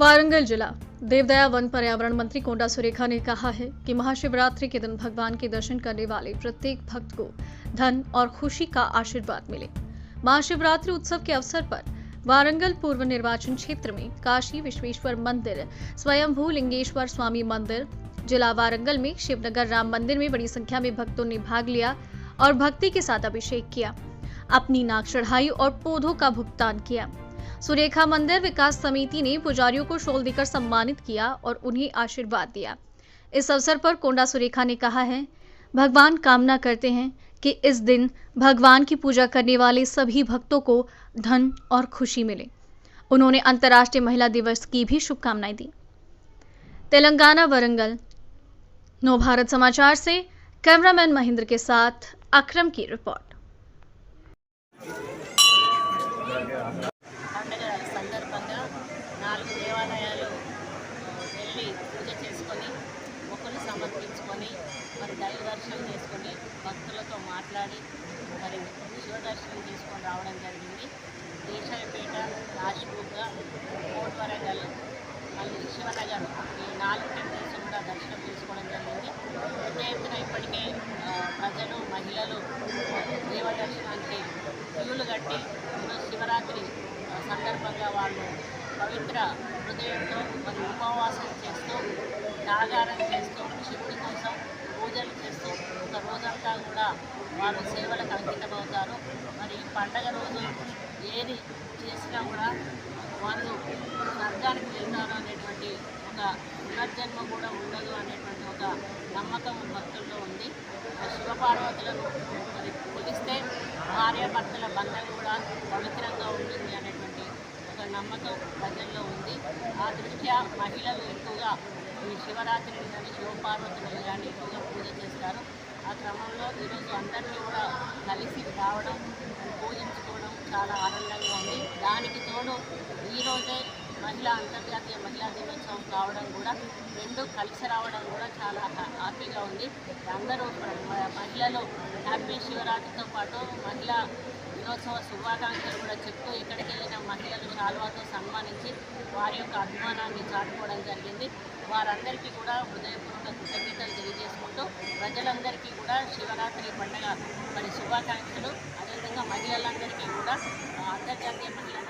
वारंगल जिला देवदया वन पर्यावरण मंत्री कोंडा सुरेखा ने कहा है कि महाशिवरात्रि के दिन भगवान के दर्शन करने वाले प्रत्येक भक्त को धन और खुशी का आशीर्वाद मिले। महाशिवरात्रि उत्सव के अवसर पर वारंगल पूर्व निर्वाचन क्षेत्र में काशी विश्वेश्वर मंदिर, स्वयंभू लिंगेश्वर स्वामी मंदिर, जिला वारंगल में शिवनगर राम मंदिर में बड़ी संख्या में भक्तों ने भाग लिया और भक्ति के साथ अभिषेक किया, अपनी नाक चढ़ाई और पौधों का भुगतान किया। सुरेखा मंदिर विकास समिति ने पुजारियों को शॉल देकर सम्मानित किया और उन्हें आशीर्वाद दिया। इस अवसर पर कोंडा सुरेखा ने कहा है, भगवान कामना करते हैं कि इस दिन भगवान की पूजा करने वाले सभी भक्तों को धन और खुशी मिले। उन्होंने अंतर्राष्ट्रीय महिला दिवस की भी शुभकामनाएं दी। तेलंगाना वारंगल नव भारत समाचार से कैमरामैन महेंद्र के साथ अकरम की रिपोर्ट। పండగ సందర్భంగా 4 దేవాలయాలు వెళ్ళి పూజ చేసుకొని మొక్కులు సమర్పించుకొని మరి దైవ దర్శనం చేసుకొని భక్తులతో మాట్లాడి మరి శివ దర్శనం చేసుకొని రావడం జరిగింది. దేశాయపేట, రాజ్పూర్గ, కోట్ వరంగల్, మళ్ళీ శివనగర్ ఈ 4 టెంపుల్స్ కూడా దర్శనం చేసుకోవడం జరిగింది. పెద్ద ఎత్తున ఇప్పటికే ప్రజలు, మహిళలు దేవ దర్శనానికి క్యూలు కట్టి ఈరోజు శివరాత్రి సందర్భంగా వాళ్ళు పవిత్ర హృదయంతో మరి ఉపవాసం చేస్తూ జాగారం చేస్తూ శివుడి కోసం పూజలు చేస్తూ ఒక రోజంతా కూడా వారు సేవలకు అంకితమవుతారు. మరి ఈ పండగ రోజు ఏది చేసినా కూడా వాళ్ళు స్వర్గానికి వెళ్తారు అనేటువంటి ఒక పునర్జన్మ కూడా ఉండదు అనేటువంటి ఒక నమ్మకం భక్తుల్లో ఉంది. శివపార్వతులను మరి పిలిస్తే భార్యాభర్తల బంధం కూడా పవిత్రంగా ఉంటుంది అనేటువంటి ఒక నమ్మకం ప్రజల్లో ఉంది. ఆ దృష్ట్యా మహిళలు ఎక్కువగా ఈ శివరాత్రిని కానీ శివపార్వతులను కానీ ఎక్కువగా పూజ చేస్తారు. ఆ క్రమంలో ఈరోజు అందరినీ కూడా కలిసి రావడం, పూజించుకోవడం చాలా ఆనందంగా ఉంది. దానికి తోడు ఈరోజే అంతర్జాతీయ మహిళా దినోత్సవం కావడం కూడా రెండు కలిసి రావడం కూడా చాలా హ్యాపీగా ఉంది. అందరూ మహిళలు హ్యాపీ శివరాత్రితో పాటు మహిళా దినోత్సవ శుభాకాంక్షలు కూడా చెప్తూ ఎక్కడికి వెళ్ళిన మహిళలు శాల్వాతో సన్మానించి వారి యొక్క అభిమానాన్ని చాటుకోవడం జరిగింది. వారందరికీ కూడా హృదయపూర్వక కృతజ్ఞతలు తెలియజేసుకుంటూ ప్రజలందరికీ కూడా శివరాత్రి పండుగ మరి శుభాకాంక్షలు. అదేవిధంగా మహిళలందరికీ కూడా అంతర్జాతీయ మహిళా